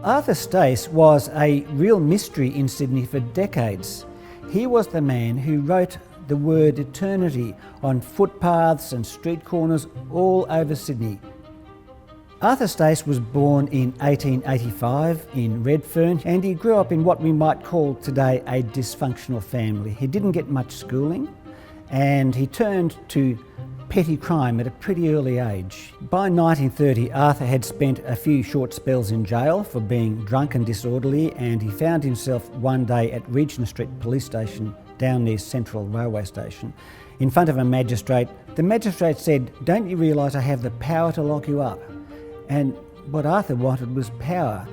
Arthur Stace was a real mystery in Sydney for decades. He was the man who wrote the word eternity on footpaths and street corners all over Sydney. Arthur Stace was born in 1885 in Redfern, and he grew up in what we might call today a dysfunctional family. He didn't get much schooling, and he turned to petty crime at a pretty early age. By 1930, Arthur had spent a few short spells in jail for being drunk and disorderly, and he found himself one day at Regent Street Police Station down near Central Railway Station in front of a magistrate. The magistrate said, "Don't you realise I have the power to lock you up?" And what Arthur wanted was power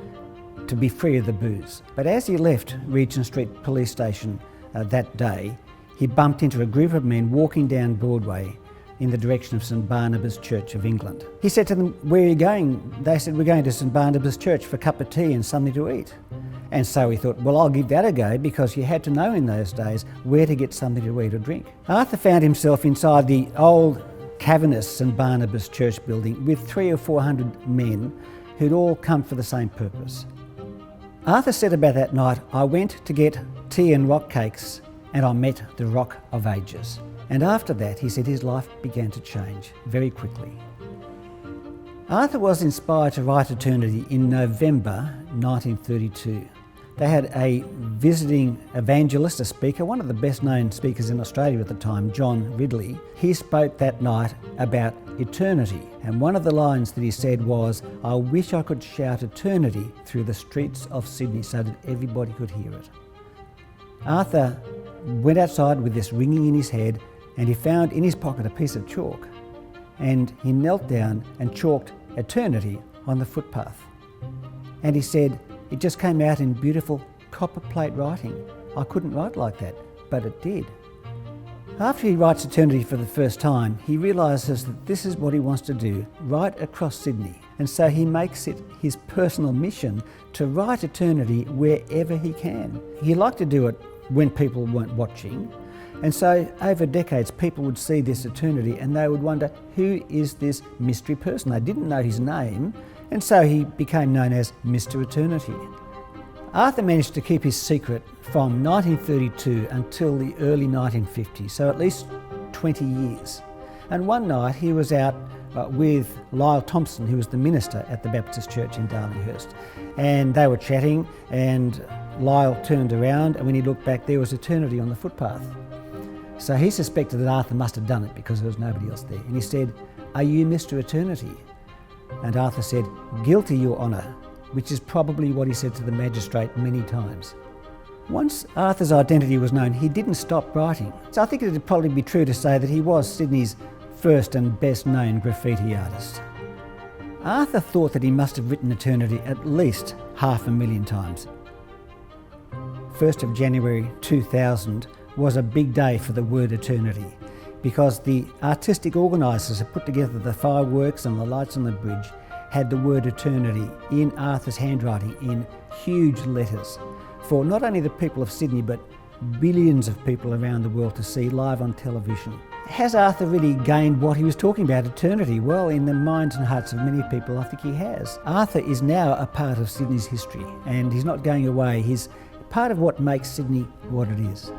to be free of the booze. But as he left Regent Street Police Station that day, he bumped into a group of men walking down Broadway in the direction of St Barnabas Church of England. He said to them, "Where are you going?" They said, "We're going to St Barnabas Church for a cup of tea and something to eat." And so he thought, well, I'll give that a go, because you had to know in those days where to get something to eat or drink. Arthur found himself inside the old cavernous St Barnabas Church building with 300 or 400 men who'd all come for the same purpose. Arthur said about that night, "I went to get tea and rock cakes and I met the Rock of Ages." And after that, he said his life began to change very quickly. Arthur was inspired to write Eternity in November 1932. They had a visiting evangelist, a speaker, one of the best known speakers in Australia at the time, John Ridley. He spoke that night about eternity, and one of the lines that he said was, "I wish I could shout eternity through the streets of Sydney so that everybody could hear it." Arthur went outside with this ringing in his head, and he found in his pocket a piece of chalk, and he knelt down and chalked eternity on the footpath. And he said, "It just came out in beautiful copper plate writing. I couldn't write like that, but it did." After he writes eternity for the first time, he realises that this is what he wants to do right across Sydney. And so he makes it his personal mission to write eternity wherever he can. He liked to do it when people weren't watching. And so over decades, people would see this eternity and they would wonder, who is this mystery person? They didn't know his name, and so he became known as Mr. Eternity. Arthur managed to keep his secret from 1932 until the early 1950s, so at least 20 years. And one night he was out with Lyle Thompson, who was the minister at the Baptist Church in Darlinghurst. And they were chatting, and Lyle turned around, and when he looked back, there was eternity on the footpath. So he suspected that Arthur must have done it because there was nobody else there. And he said, "Are you Mr. Eternity?" And Arthur said, "Guilty, Your Honour," which is probably what he said to the magistrate many times. Once Arthur's identity was known, he didn't stop writing. So I think it would probably be true to say that he was Sydney's first and best known graffiti artist. Arthur thought that he must have written eternity at least 500,000 times. 1st of January 2000 was a big day for the word eternity, because the artistic organisers who put together the fireworks and the lights on the bridge had the word eternity in Arthur's handwriting in huge letters for not only the people of Sydney but billions of people around the world to see live on television. Has Arthur really gained what he was talking about, eternity? Well, in the minds and hearts of many people, I think he has. Arthur is now a part of Sydney's history, and he's not going away. He's part of what makes Sydney what it is.